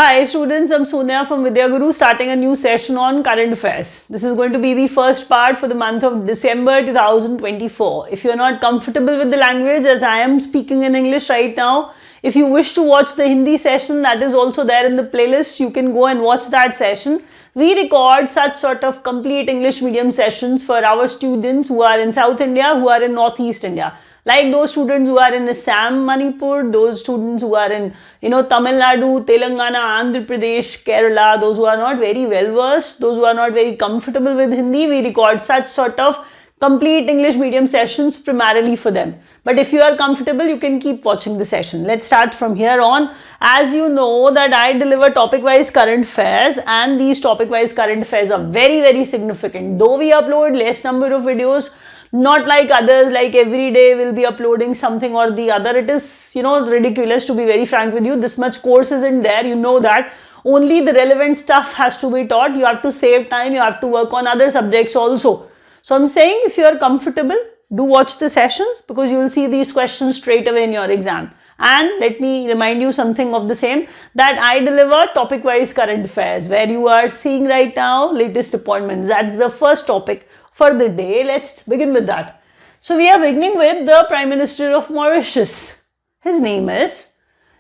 Hi students, I'm Sonia from Vidya Guru starting a new session on current affairs. This is going to be the first part for the month of December 2024. If you're not comfortable with the language as I am speaking in English right now, if you wish to watch the Hindi session that is also there in the playlist, you can go and watch that session. We record such sort of complete English medium sessions for our students who are in South India, who are in Northeast India. Like those students who are in Assam, Manipur, those students who are in, Tamil Nadu, Telangana, Andhra Pradesh, Kerala, those who are not very well versed, those who are not very comfortable with Hindi, we record such sort of complete English medium sessions primarily for them. But if you are comfortable, you can keep watching the session. Let's start from here on. As you know that I deliver topic-wise current affairs and these topic-wise current affairs are very, very significant. Though we upload less number of videos, not like others, like every day we'll be uploading something or the other. It is, ridiculous to be very frank with you. This much course isn't there. You know that. Only the relevant stuff has to be taught. You have to save time. You have to work on other subjects also. So I'm saying if you are comfortable, do watch the sessions because you will see these questions straight away in your exam. And let me remind you something of the same, that I deliver topic-wise current affairs where you are seeing right now latest appointments. That's the first topic for the day. Let's begin with that. So we are beginning with the Prime Minister of Mauritius. His name is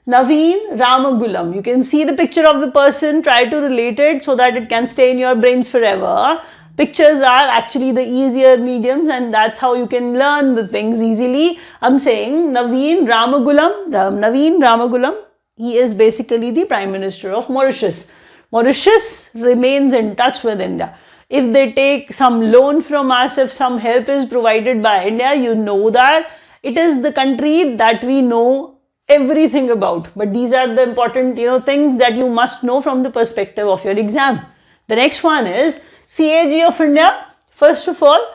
Naveen Ramagulam. You can see the picture of the person, try to relate it so that it can stay in your brains forever. Pictures are actually the easier mediums and that's how you can learn the things easily. I'm saying Naveen Ramagulam, he is basically the Prime Minister of Mauritius. Mauritius remains in touch with India. If they take some loan from us, if some help is provided by India, you know that it is the country that we know everything about. But these are the important, things that you must know from the perspective of your exam. The next one is CAG of India. First of all,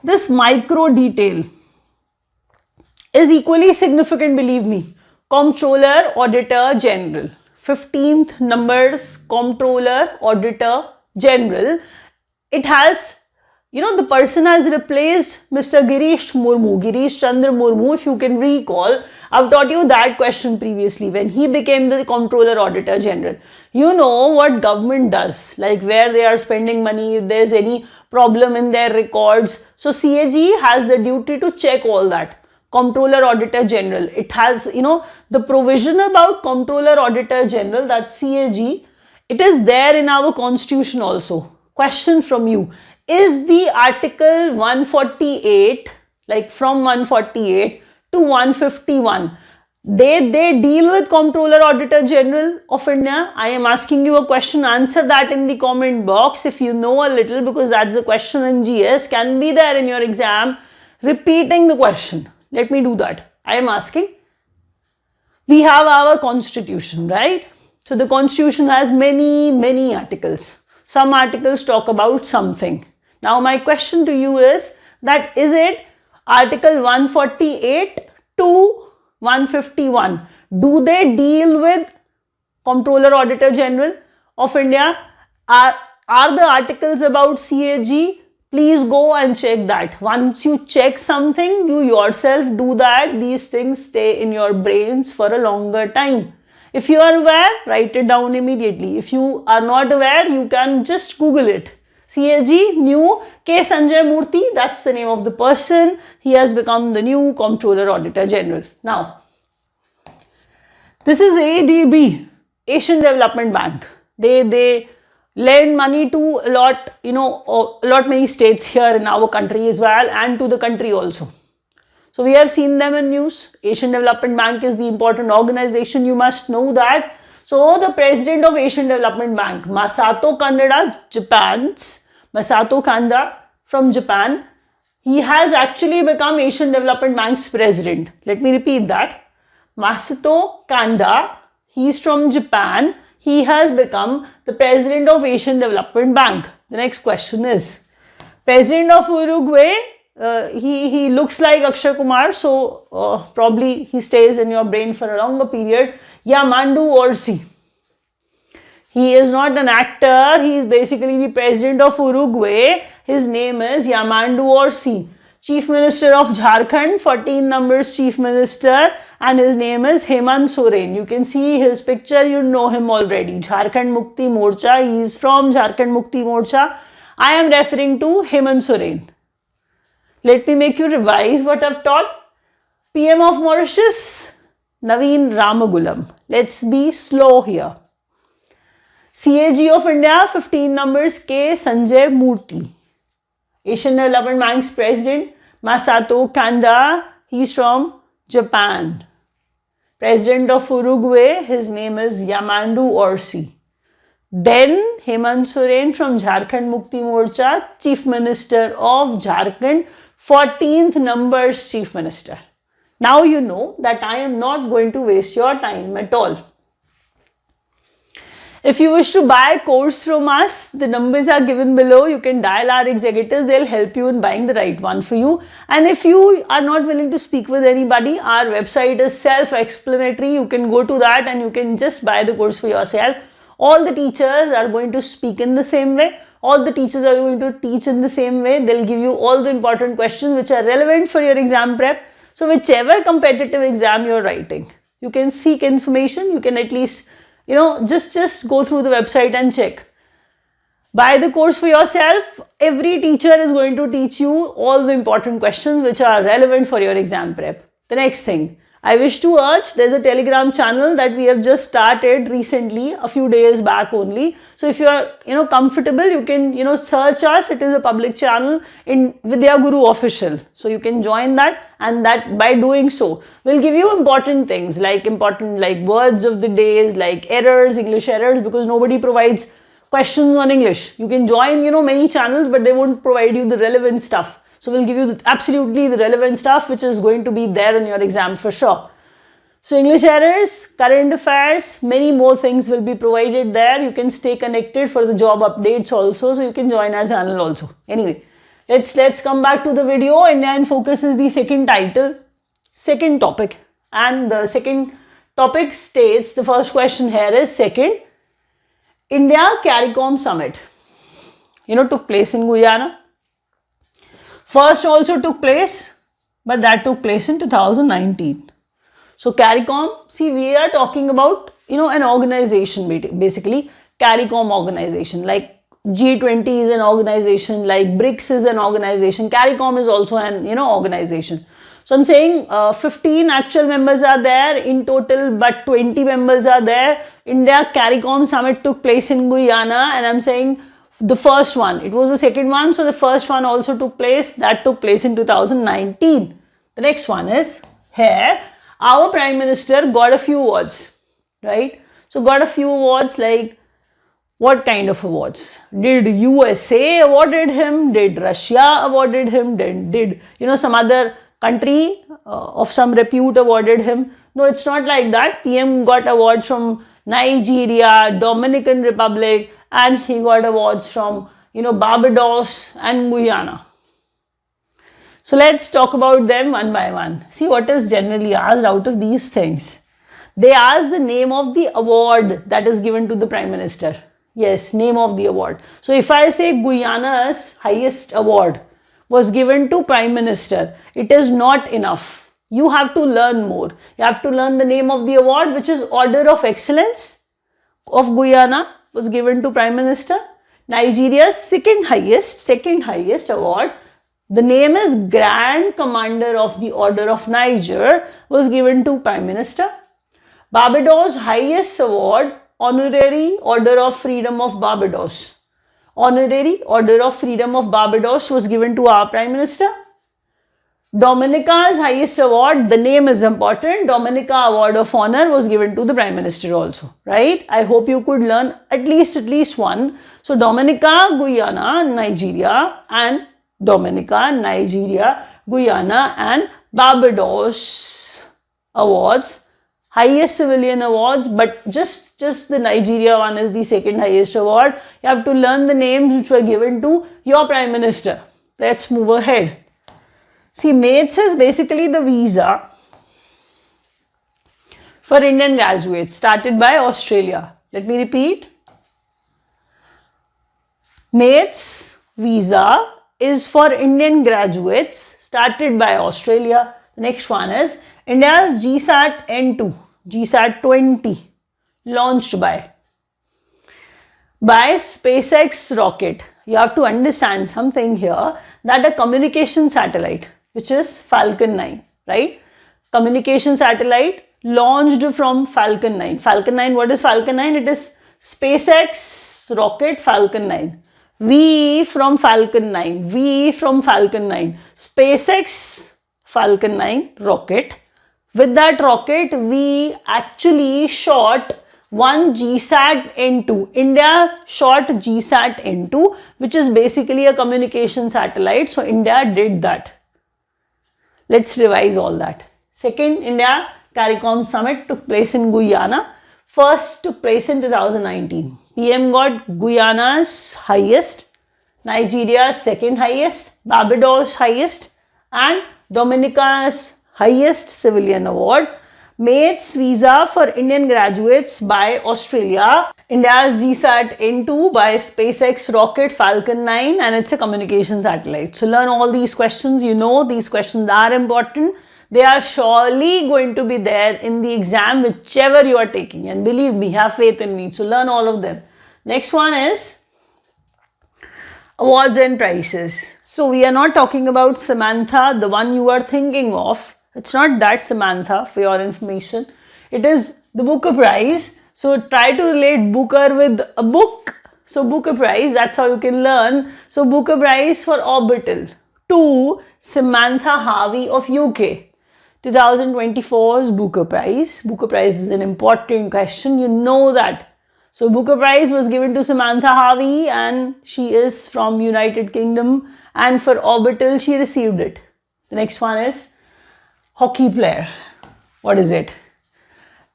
this micro detail is equally significant, believe me. Comptroller Auditor General. 15th numbers, Comptroller Auditor General. It has, the person has replaced Mr. Girish Chandra Murmu, if you can recall. I've taught you that question previously when he became the Comptroller Auditor General. You know what government does, like where they are spending money, if there's any problem in their records. So CAG has the duty to check all that. Comptroller Auditor General. It has, the provision about Comptroller Auditor General, that's CAG. It is there in our constitution also. Question from you. Is the article 148, like from 148 to 151, they deal with Comptroller Auditor General of India? I am asking you a question. Answer that in the comment box if you know a little, because that's a question in GS. Can be there in your exam. Repeating the question. Let me do that. I am asking. We have our constitution, right? So the constitution has many articles. Some articles talk about something. Now my question to you is that is it article 148 to 151? Do they deal with Comptroller Auditor General of India? Are the articles about CAG? Please go and check that. Once you check something, you yourself do that. These things stay in your brains for a longer time. If you are aware, write it down immediately. If you are not aware, you can just Google it. CAG, new K. Sanjay Murthy, that's the name of the person. He has become the new Comptroller Auditor General. Now, this is ADB, Asian Development Bank. They lend money to a lot many states here in our country as well and to the country also. So we have seen them in news. Asian Development Bank is the important organization. You must know that. So the president of Asian Development Bank, Masato Kanda from Japan, he has actually become Asian Development Bank's president. Let me repeat that. Masato Kanda, he is from Japan. He has become the president of Asian Development Bank. The next question is, president of Uruguay, he looks like Akshay Kumar, so probably he stays in your brain for a longer period. Yamandu Orsi. He is not an actor. He is basically the president of Uruguay. His name is Yamandu Orsi. Chief Minister of Jharkhand, 14 numbers Chief Minister, and his name is Hemant Soren. You can see his picture, you know him already. Jharkhand Mukti Morcha, he is from Jharkhand Mukti Morcha. I am referring to Hemant Soren. Let me make you revise what I've taught. PM of Mauritius, Naveen Ramagulam. Let's be slow here. CAG of India, 15 numbers K. Sanjay Murthy. Asian Development Bank's President, Masato Kanda. He's from Japan. President of Uruguay, his name is Yamandu Orsi. Then Hemant Soren from Jharkhand Mukti Morcha, Chief Minister of Jharkhand, 14th numbers Chief Minister. Now you know that I am not going to waste your time at all. If you wish to buy a course from us, the numbers are given below. You can dial our executives. They'll help you in buying the right one for you. And if you are not willing to speak with anybody, our website is self-explanatory. You can go to that and you can just buy the course for yourself. All the teachers are going to speak in the same way. All the teachers are going to teach in the same way. They'll give you all the important questions which are relevant for your exam prep. So whichever competitive exam you're writing, you can seek information. You can at least, just go through the website and check. Buy the course for yourself. Every teacher is going to teach you all the important questions which are relevant for your exam prep. The next thing, I wish to urge, there's a Telegram channel that we have just started recently, a few days back only. So if you are, comfortable, you can, search us. It is a public channel in Vidya Guru Official. So you can join that, and that by doing so, will give you important things like words of the days, like errors, English errors, because nobody provides questions on English. You can join, many channels, but they won't provide you the relevant stuff. So we'll give you absolutely the relevant stuff which is going to be there in your exam for sure. So English errors, current affairs, many more things will be provided there. You can stay connected for the job updates also. So you can join our channel also. Anyway, let's come back to the video. India in Focus is the second title, second topic. And the second topic states, the first question here is second, India CARICOM Summit, took place in Guyana. First also took place, but that took place in 2019. So CARICOM, see, we are talking about, an organization basically, CARICOM organization, like G20 is an organization, like BRICS is an organization, CARICOM is also an, organization. So I'm saying 15 actual members are there in total, but 20 members are there. India CARICOM Summit took place in Guyana, and I'm saying the first one, it was the second one, so the first one also took place, that took place in 2019. The next one is here, our Prime Minister got a few awards, right? So got a few awards, like what kind of awards? Did USA awarded him? Did Russia awarded him? Did some other country of some repute awarded him? No, it's not like that. PM got awards from Nigeria, Dominican Republic, and he got awards from, Barbados and Guyana. So let's talk about them one by one. See what is generally asked out of these things. They ask the name of the award that is given to the Prime Minister. Yes, name of the award. So if I say Guyana's highest award was given to Prime Minister, it is not enough. You have to learn more. You have to learn the name of the award, which is Order of Excellence of Guyana, was given to Prime Minister. Nigeria's second highest award, the name is Grand Commander of the Order of Niger, was given to Prime Minister. Barbados' highest award, Honorary Order of Freedom of Barbados. Honorary Order of Freedom of Barbados was given to our Prime Minister. Dominica's highest award, the name is important, Dominica Award of Honor was given to the Prime Minister also, right? I hope you could learn at least one. So Dominica, Guyana, Nigeria, and Dominica, Nigeria, Guyana, and Barbados awards, highest civilian awards, but just the Nigeria one is the second highest award. You have to learn the names which were given to your Prime Minister. Let's move ahead. See, MATES is basically the visa for Indian graduates started by Australia. Let me repeat. MATES visa is for Indian graduates, started by Australia. The next one is India's GSAT N2, GSAT 20, launched by SpaceX rocket. You have to understand something here, that a communication satellite, which is Falcon 9, right? Communication satellite launched from Falcon 9. Falcon 9, what is Falcon 9? It is SpaceX rocket Falcon 9. V from Falcon 9, V from Falcon 9, SpaceX Falcon 9 rocket. With that rocket, we actually shot one GSAT N2. India shot GSAT N2, which is basically a communication satellite. So India did that. Let's revise all that. Second, India CARICOM summit took place in Guyana. First took place in 2019. PM got Guyana's highest, Nigeria's second highest, Barbados highest, and Dominica's highest civilian award. Mates visa for Indian graduates by Australia. India's GSAT N2 by SpaceX rocket Falcon 9, and it's a communication satellite. So learn all these questions. You know these questions are important. They are surely going to be there in the exam, whichever you are taking. And believe me, have faith in me. So learn all of them. Next one is awards and prizes. So we are not talking about Samantha, the one you are thinking of. It's not that Samantha, for your information. It is the Booker Prize. So try to relate Booker with a book. So Booker Prize, that's how you can learn. So Booker Prize for Orbital to Samantha Harvey of UK. 2024's Booker Prize. Booker Prize is an important question. You know that. So Booker Prize was given to Samantha Harvey, and she is from United Kingdom, and for Orbital she received it. The next one is hockey player. What is it?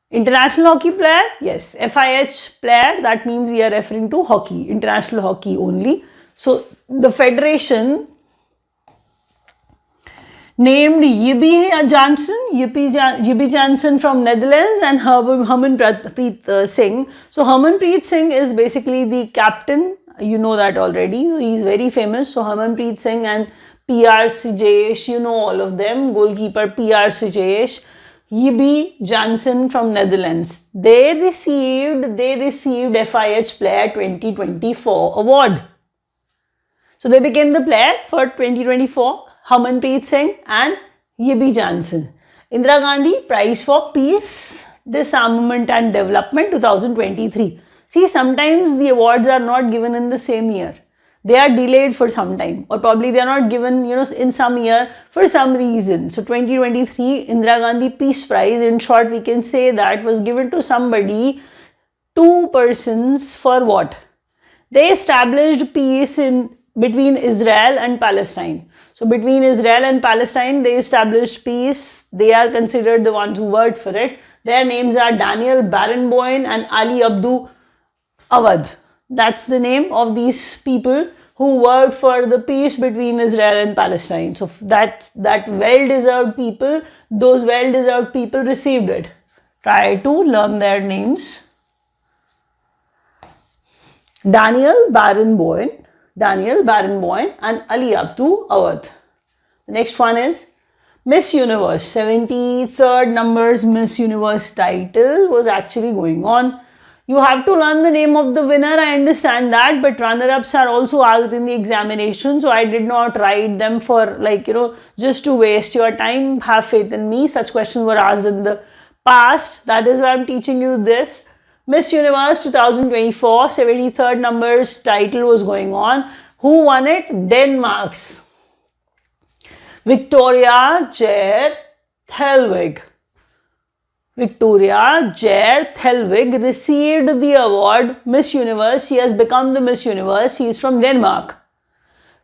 International hockey player? Yes. FIH player, that means we are referring to hockey, international hockey only. So the federation named Yibi Jansen from Netherlands and Harmanpreet Singh. So Harmanpreet Singh is basically the captain. You know that already. He is very famous. So Harmanpreet Singh and PR Jayesh, you know all of them. Goalkeeper PR Jayesh. Yibi Jansen from Netherlands. They received FIH Player 2024 award. So they became the player for 2024. Harmanpreet Singh and Yibi Jansen. Indira Gandhi Prize for Peace, Disarmament and Development 2023. See, sometimes the awards are not given in the same year. They are delayed for some time, or probably they are not given, in some year for some reason. So 2023 Indira Gandhi Peace Prize, in short we can say that, was given to somebody, two persons, for what? They established peace between Israel and Palestine. So between Israel and Palestine, they established peace. They are considered the ones who worked for it. Their names are Daniel Barenboim and Ali Abdou Awad. That's the name of these people who worked for the peace between Israel and Palestine. So that well-deserved people, those well-deserved people received it. Try to learn their names. Daniel Barenboim and Ali Abdou Awad. The next one is Miss Universe. 73rd numbers Miss Universe title was actually going on. You have to learn the name of the winner, I understand that, but runner-ups are also asked in the examination, so I did not write them for just to waste your time. Have faith in me. Such questions were asked in the past. That is why I'm teaching you this. Miss Universe 2024, 73rd numbers title was going on. Who won it? Denmark's Victoria Gjer Thelwig. Victoria Gjer Thelwig received the award Miss Universe. She has become the Miss Universe. She is from Denmark.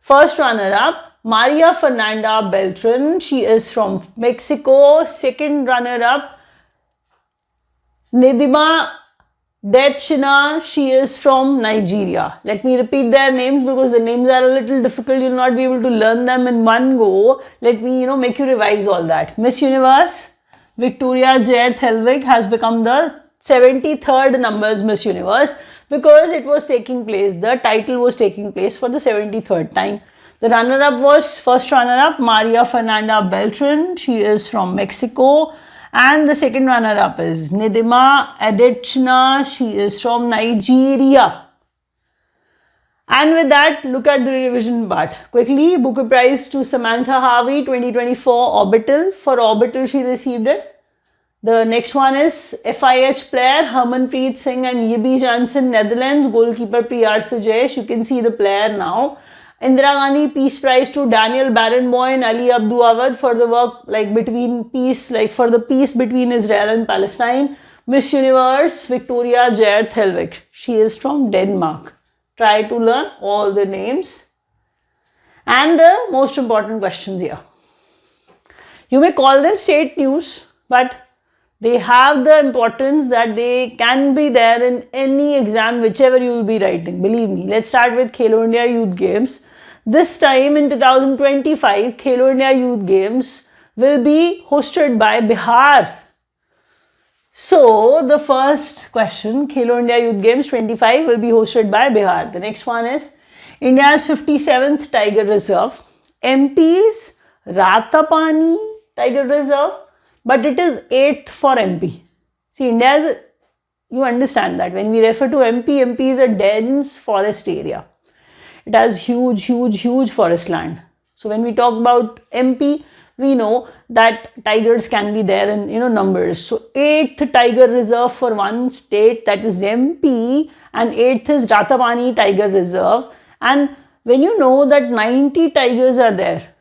First runner-up, Maria Fernanda Beltran. She is from Mexico. Second runner-up, Nedima Detchina, she is from Nigeria. Let me repeat their names because the names are a little difficult. You will not be able to learn them in one go. Let me, make you revise all that. Miss Universe, Victoria Gjer Thelwig has become the 73rd numbers Miss Universe because it was taking place, the title was taking place for the 73rd time. The runner-up was, first runner-up, Maria Fernanda Beltran. She is from Mexico. And the second runner-up is Nidima Adetshina. She is from Nigeria. And with that, look at the revision part. Quickly, Booker Prize to Samantha Harvey 2024 Orbital. For Orbital, she received it. The next one is FIH player Harmanpreet Singh and Yibi Janssen, Netherlands. Goalkeeper Priyar Sajesh. You can see the player now. Indira Gandhi Peace Prize to Daniel Barenboim and Ali Abdou Awad for the work between peace, for the peace between Israel and Palestine. Miss Universe Victoria Jared Thelvik. She is from Denmark. Try to learn all the names. And the most important questions here. You may call them state news, but they have the importance that they can be there in any exam, whichever you will be writing. Believe me. Let's start with Khelo India Youth Games. This time in 2025, Khelo India Youth Games will be hosted by Bihar. So, the first question, Khelo India Youth Games 25 will be hosted by Bihar. The next one is India's 57th Tiger Reserve. MP's Ratapani Tiger Reserve. But it is 8th for MP. See, India is, you understand that when we refer to MP is a dense forest area. It has huge forest land. So when we talk about MP, we know that tigers can be there in numbers. So 8th Tiger Reserve for one state, that is MP, and 8th is Ratapani Tiger Reserve. And when you know that 90 tigers are there,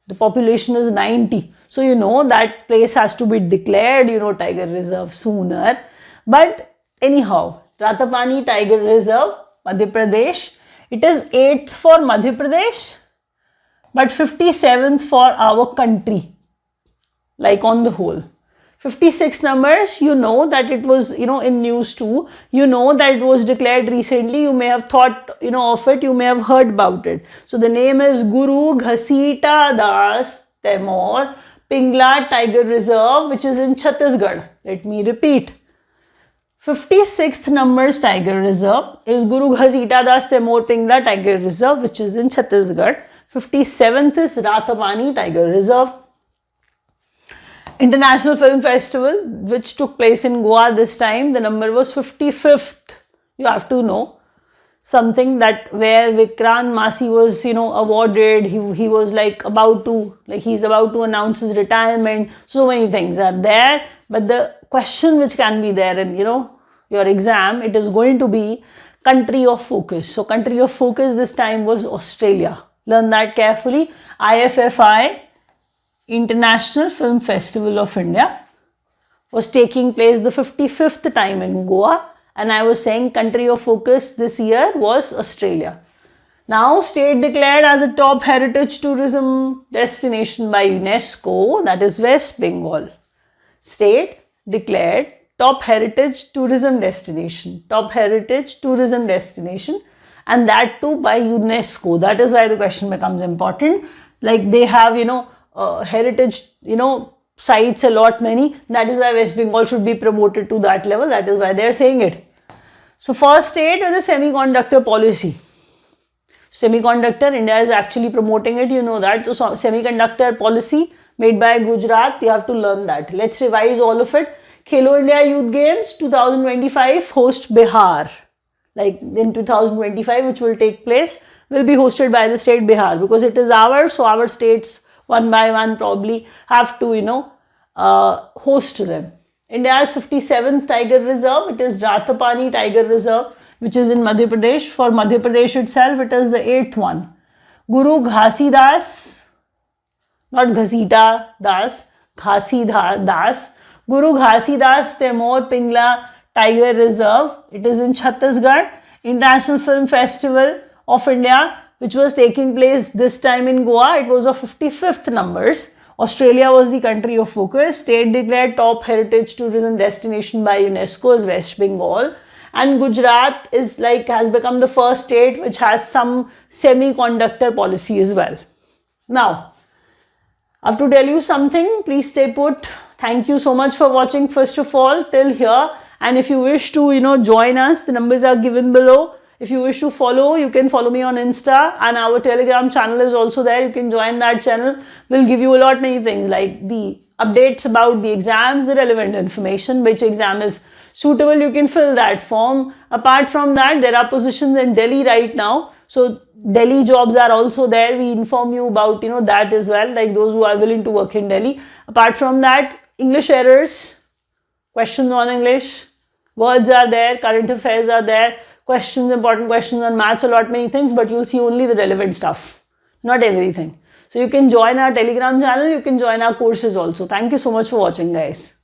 the population is 90. So you know that place has to be declared, Tiger Reserve sooner. But anyhow, Ratapani Tiger Reserve, Madhya Pradesh. It is 8th for Madhya Pradesh, but 57th for our country, on the whole. 56 numbers, you know that it was, in news too. You know that it was declared recently. You may have thought, of it. You may have heard about it. So the name is Guru Ghasita Das Temor Pingla Tiger Reserve, which is in Chhattisgarh. Let me repeat. 56th numbers Tiger Reserve is Guru Ghasita Das Temor Pingla Tiger Reserve, which is in Chhattisgarh. 57th is Ratapani Tiger Reserve. International Film Festival, which took place in Goa this time, the number was 55th. You have to know something that where Vikrant Massey was, awarded. He was about to, he's about to announce his retirement. So many things are there. But the question which can be there in, your exam, it is going to be country of focus. So country of focus this time was Australia. Learn that carefully. IFFI, International Film Festival of India, was taking place the 55th time in Goa, and I was saying country of focus this year was Australia. Now state declared as a top heritage tourism destination by UNESCO, that is West Bengal. State declared top heritage tourism destination, and that too by UNESCO. That is why the question becomes important. They have, heritage, sites a lot many. That is why West Bengal should be promoted to that level. That is why they are saying it. So first state with a semiconductor policy. Semiconductor, India is actually promoting it. You know that. So semiconductor policy made by Gujarat. You have to learn that. Let's revise all of it. Khelo India Youth Games 2025 host Bihar. In 2025, which will take place, will be hosted by the state Bihar, because it is ours. So our states one by one probably have to, host them. India's 57th Tiger Reserve, it is Ratapani Tiger Reserve, which is in Madhya Pradesh. For Madhya Pradesh itself, it is the 8th one. Guru Ghasidas, not Ghasita Das, Das. Guru Ghasidas Temor Pingla Tiger Reserve, it is in Chhattisgarh. International Film Festival of India, which was taking place this time in Goa. It was of 55th numbers. Australia was the country of focus. State declared top heritage tourism destination by UNESCO is West Bengal. And Gujarat is has become the first state which has some semiconductor policy as well. Now, I have to tell you something. Please stay put. Thank you so much for watching first of all till here. And if you wish to, join us, the numbers are given below. If you wish to follow, you can follow me on Insta, and our Telegram channel is also there. You can join that channel. We'll give you a lot many things like the updates about the exams, the relevant information, which exam is suitable, you can fill that form. Apart from that, there are positions in Delhi right now. So Delhi jobs are also there. We inform you about that as well, like those who are willing to work in Delhi. Apart from that, English errors, questions on English, words are there, current affairs are there, questions, important questions on maths, a lot many things, but you'll see only the relevant stuff, not everything. So you can join our Telegram channel, you can join our courses also. Thank you so much for watching, guys.